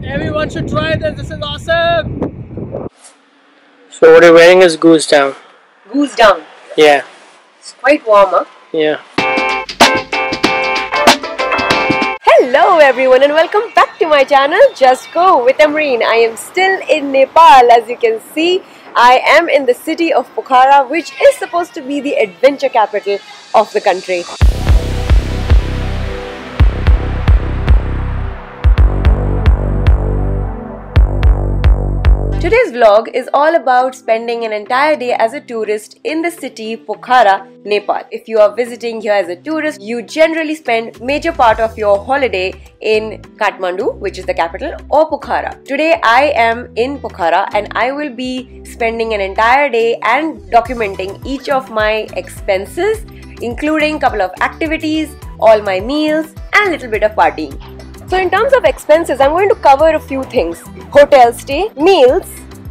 Everyone should try this. This is awesome. So what you're wearing is goose down. Goose down. Yeah. It's quite warm, huh? Yeah. Hello everyone and welcome back to my channel Just Go with Amreen. I am still in Nepal. As you can see, I am in the city of Pokhara, which is supposed to be the adventure capital of the country. Today's vlog is all about spending an entire day as a tourist in the city Pokhara, Nepal. If you are visiting here as a tourist, you generally spend major part of your holiday in Kathmandu, which is the capital, or Pokhara. Today I am in Pokhara and I will be spending an entire day and documenting each of my expenses, including a couple of activities, all my meals and a little bit of partying. So in terms of expenses, I'm going to cover a few things: hotel stay, meals,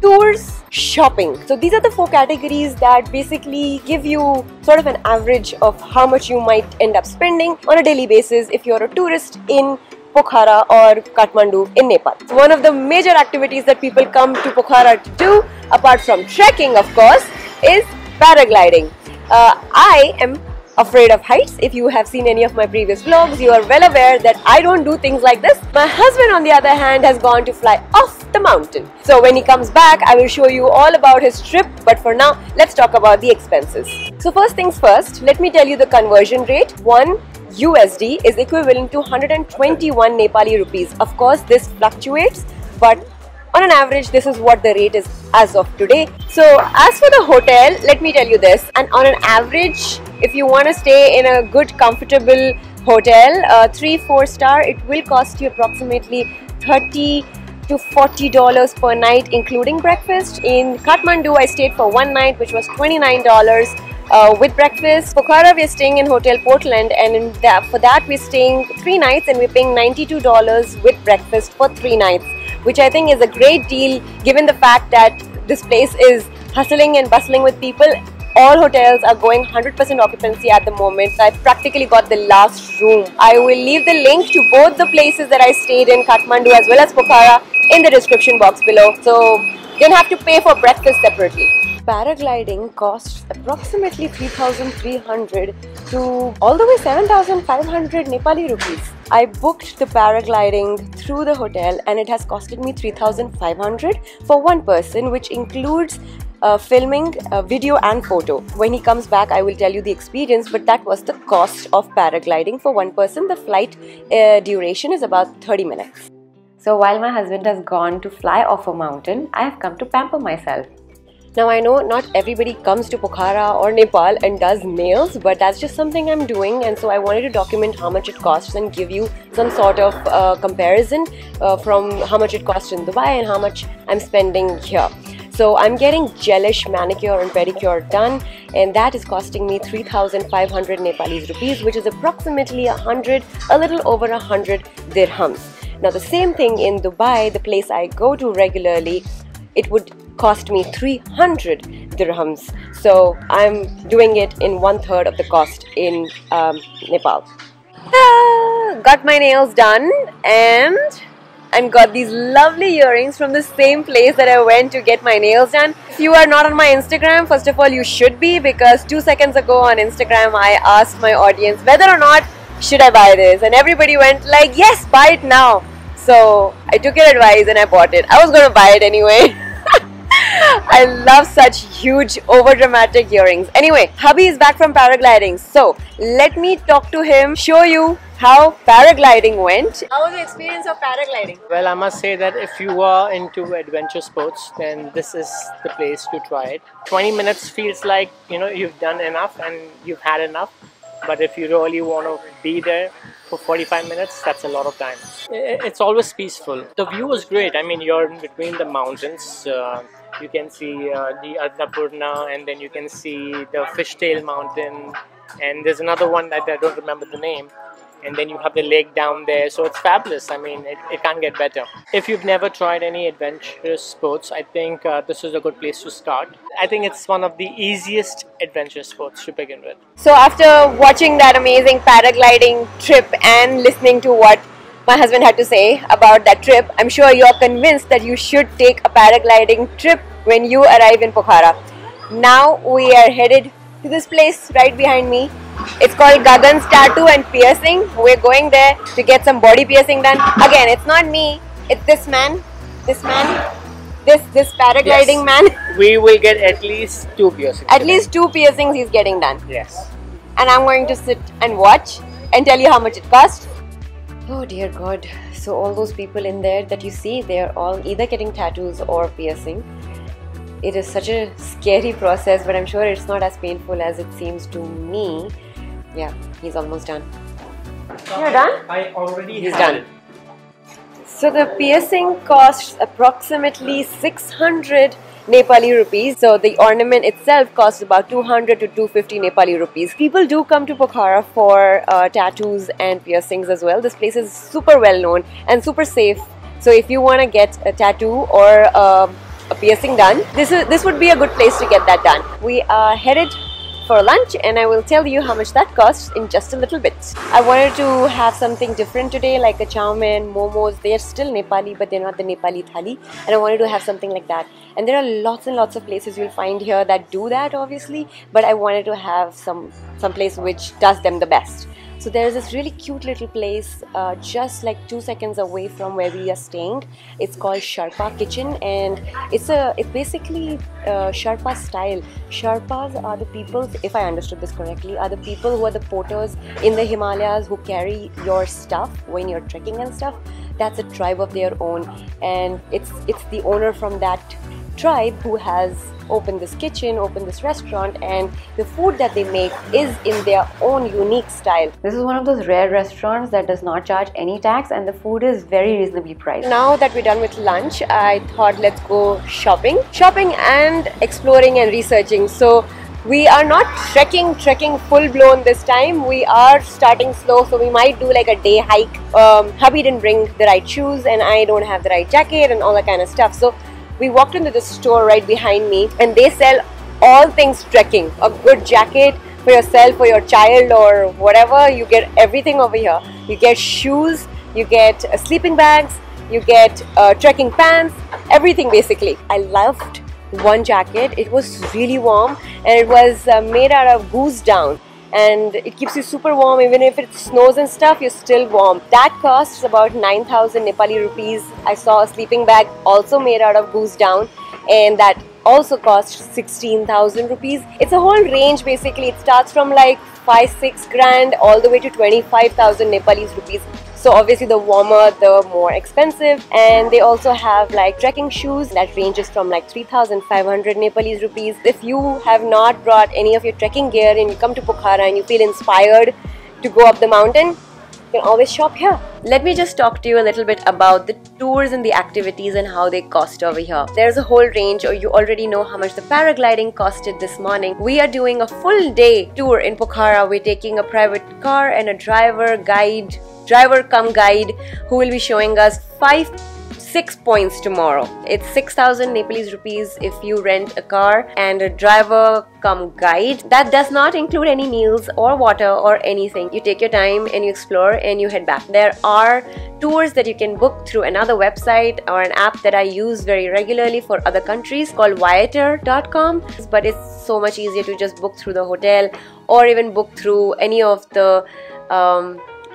tours, shopping. So these are the four categories that basically give you sort of an average of how much you might end up spending on a daily basis if you're a tourist in Pokhara or Kathmandu in Nepal. So one of the major activities that people come to Pokhara to do, apart from trekking of course, is paragliding. I am afraid of heights. If you have seen any of my previous vlogs, you are well aware that I don't do things like this. My husband on the other hand has gone to fly off the mountain. So when he comes back, I will show you all about his trip, but for now, let's talk about the expenses. So first things first, let me tell you the conversion rate. 1 USD is equivalent to 121 Nepali rupees. Of course, this fluctuates, but on an average, this is what the rate is as of today. So as for the hotel, let me tell you this, and on an average, if you want to stay in a good comfortable hotel, 3-4 star, it will cost you approximately $30 to $40 per night, including breakfast. In Kathmandu, I stayed for one night, which was $29 with breakfast. Pokhara, we're staying in Hotel Portland, and for that we're staying 3 nights and we're paying $92 with breakfast for 3 nights, which I think is a great deal given the fact that this place is hustling and bustling with people. All hotels are going 100% occupancy at the moment. So I practically got the last room. I will leave the link to both the places that I stayed in, Kathmandu as well as Pokhara, in the description box below. So you don't have to pay for breakfast separately. Paragliding costs approximately 3,300 to all the way 7,500 Nepali rupees. I booked the paragliding through the hotel and it has costed me 3,500 for one person, which includes filming, video and photo. When he comes back, I will tell you the experience, but that was the cost of paragliding for one person. The flight duration is about 30 minutes. So while my husband has gone to fly off a mountain, I have come to pamper myself. Now I know not everybody comes to Pokhara or Nepal and does nails, but that's just something I'm doing, and so I wanted to document how much it costs and give you some sort of comparison from how much it costs in Dubai and how much I'm spending here. So I'm getting gelish manicure and pedicure done, and that is costing me 3,500 Nepalese rupees, which is approximately a little over 100 dirhams. Now the same thing in Dubai, the place I go to regularly, it would cost me 300 dirhams. So I'm doing it in 1/3 of the cost in Nepal. Got my nails done and got these lovely earrings from the same place that I went to get my nails done. If you are not on my Instagram, first of all you should be, because 2 seconds ago on Instagram I asked my audience whether or not should I buy this, and everybody went like, yes, buy it now. So I took your advice and I bought it. I was going to buy it anyway. I love such huge over dramatic earrings. Anyway, hubby is back from paragliding, so let me talk to him, show you how paragliding went. How was the experience of paragliding? Well, I must say that if you are into adventure sports, then this is the place to try it. 20 minutes feels like, you know, you've done enough and you've had enough. But if you really want to be there for 45 minutes, that's a lot of time. It's always peaceful. The view is great. I mean, you're in between the mountains. You can see the Annapurna, and then you can see the Fishtail Mountain, and there's another one that I don't remember the name, and then you have the lake down there. So it's fabulous. I mean, it can't get better. If you've never tried any adventurous sports, I think this is a good place to start. I think it's one of the easiest adventure sports to begin with. So after watching that amazing paragliding trip and listening to what my husband had to say about that trip. I'm sure you are convinced that you should take a paragliding trip when you arrive in Pokhara. Now we are headed to this place right behind me. It's called Gagan's Tattoo and Piercing. We're going there to get some body piercing done. Again, it's not me, it's this man, this paragliding man. We will get at least 2 piercings. At least 2 piercings he's getting done. Yes. And I'm going to sit and watch and tell you how much it costs. Oh dear God. So all those people in there that you see, they are all either getting tattoos or piercing. It is such a scary process, but I'm sure it's not as painful as it seems to me. Yeah, he's almost done. You're done? I already He's done. So the piercing costs approximately 600 Nepali rupees. So the ornament itself costs about 200 to 250 Nepali rupees. People do come to Pokhara for tattoos and piercings as well. This place is super well known and super safe. So if you want to get a tattoo or a piercing done, this would be a good place to get that done. We are headed for lunch and I will tell you how much that costs in just a little bit. I wanted to have something different today, like a chow mein, momos. They are still Nepali, but they're not the Nepali thali, and I wanted to have something like that. And there are lots and lots of places you'll find here that do that, obviously, but I wanted to have some place which does them the best. So there's this really cute little place just like 2 seconds away from where we are staying. It's called Sherpa Kitchen, and it's basically Sherpa style. Sherpas are the people, if I understood this correctly, are the people who are the porters in the Himalayas who carry your stuff when you're trekking and stuff. That's a tribe of their own, and it's the owner from that tribe who has opened this kitchen, opened this restaurant, and the food that they make is in their own unique style. This is one of those rare restaurants that does not charge any tax, and the food is very reasonably priced. Now that we're done with lunch, I thought let's go shopping and exploring and researching. So we are not trekking full blown this time. We are starting slow, so we might do like a day hike. Hubby didn't bring the right shoes and I don't have the right jacket and all that kind of stuff. So we walked into the store right behind me and they sell all things trekking. A good jacket for yourself, for your child or whatever, you get everything over here. You get shoes, you get sleeping bags, you get trekking pants, everything basically. I loved one jacket. It was really warm and it was made out of goose down, and it keeps you super warm. Even if it snows and stuff, you're still warm. That costs about 9,000 Nepali rupees. I saw a sleeping bag also made out of goose down, and that also costs 16,000 rupees. It's a whole range basically. It starts from like 5-6 grand all the way to 25,000 Nepalese rupees. So obviously the warmer, the more expensive. And they also have like trekking shoes that ranges from like 3,500 Nepalese rupees. If you have not brought any of your trekking gear and you come to Pokhara and you feel inspired to go up the mountain, you can always shop here. Let me just talk to you a little bit about the tours and the activities and how they cost over here. There's a whole range, or you already know how much the paragliding costed this morning. We are doing a full day tour in Pokhara. We're taking a private car and a driver come guide who will be showing us 6 points tomorrow. It's 6,000 Nepalese rupees if you rent a car and a driver come guide. That does not include any meals or water or anything. You take your time and you explore and you head back. There are tours that you can book through another website or an app that I use very regularly for other countries called viator.com, but it's so much easier to just book through the hotel or even book through any of the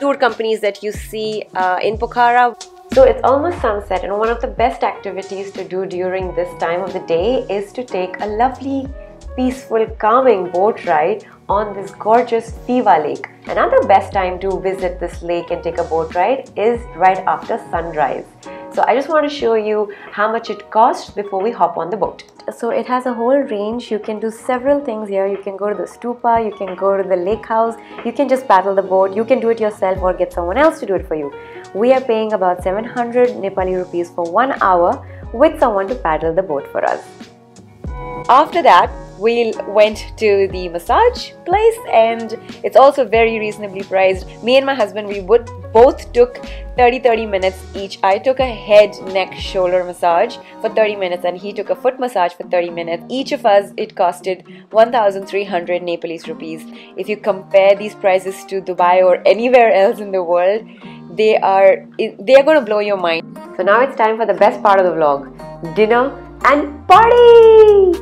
tour companies that you see in Pokhara. So it's almost sunset, and one of the best activities to do during this time of the day is to take a lovely, peaceful, calming boat ride on this gorgeous Fiva lake. Another best time to visit this lake and take a boat ride is right after sunrise. So I just want to show you how much it costs before we hop on the boat. So it has a whole range. You can do several things here. You can go to the stupa, you can go to the lake house, you can just paddle the boat, you can do it yourself or get someone else to do it for you. We are paying about 700 Nepali rupees for 1 hour with someone to paddle the boat for us. After that, we went to the massage place, and it's also very reasonably priced. Me and my husband, we both took 30 minutes each. I took a head, neck, shoulder massage for 30 minutes and he took a foot massage for 30 minutes. Each of us, it costed 1,300 Nepalese rupees. If you compare these prices to Dubai or anywhere else in the world, they are going to blow your mind. So now it's time for the best part of the vlog, dinner and party.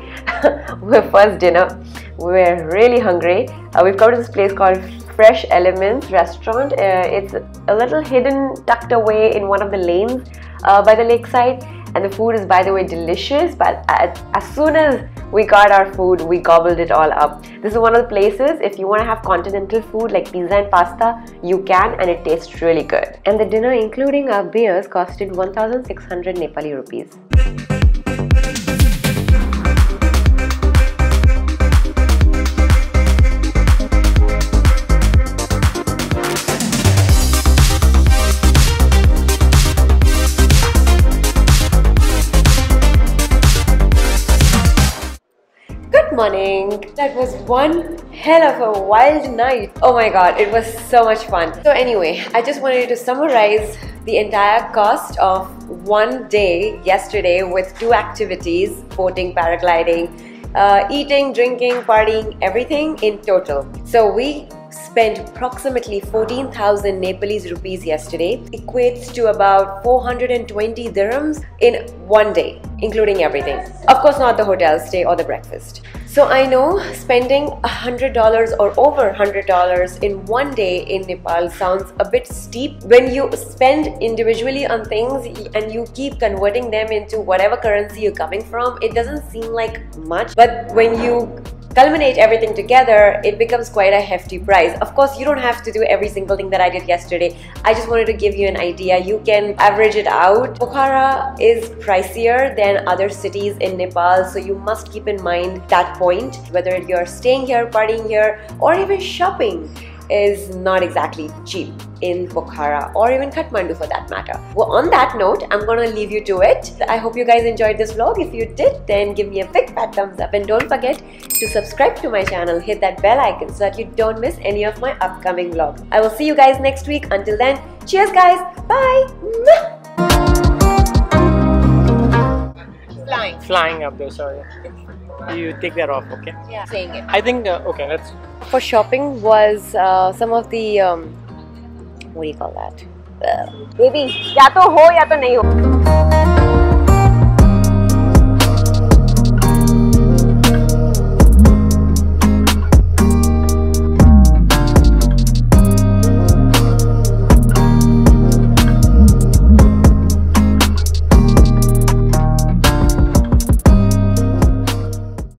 First dinner, we're really hungry. We've come to this place called Fresh Elements restaurant. It's a little hidden, tucked away in one of the lanes by the lakeside, and the food is, by the way, delicious. But as soon as we got our food, we gobbled it all up. This is one of the places, if you want to have continental food like pizza and pasta, you can, and it tastes really good. And the dinner, including our beers, costed 1,600 Nepali rupees. Morning. That was one hell of a wild night. Oh my god, it was so much fun. So anyway, I just wanted to summarize the entire cost of one day yesterday with 2 activities: boating, paragliding, eating, drinking, partying, everything in total. So we spent approximately 14,000 Nepalese rupees yesterday, equates to about 420 dirhams in one day, including everything. Of course, not the hotel stay or the breakfast. So I know spending $100 or over $100 in one day in Nepal sounds a bit steep. When you spend individually on things and you keep converting them into whatever currency you're coming from, it doesn't seem like much. But when you culminate everything together, it becomes quite a hefty price. Of course, you don't have to do every single thing that I did yesterday. I just wanted to give you an idea. You can average it out. Pokhara is pricier than other cities in Nepal, so you must keep in mind that point. Whether you're staying here, partying here, or even shopping is not exactly cheap in Pokhara or even Kathmandu for that matter. Well, on that note, I'm gonna leave you to it. I hope you guys enjoyed this vlog. If you did, then give me a big fat thumbs up, and don't forget to subscribe to my channel. Hit that bell icon so that you don't miss any of my upcoming vlogs. I will see you guys next week. Until then, cheers guys, bye. Flying up there, sorry. You take that off, okay? Yeah, saying it. I think, okay, let's... For shopping was some of the, what do you call that? Baby, ya to ho, ya to nahi ho.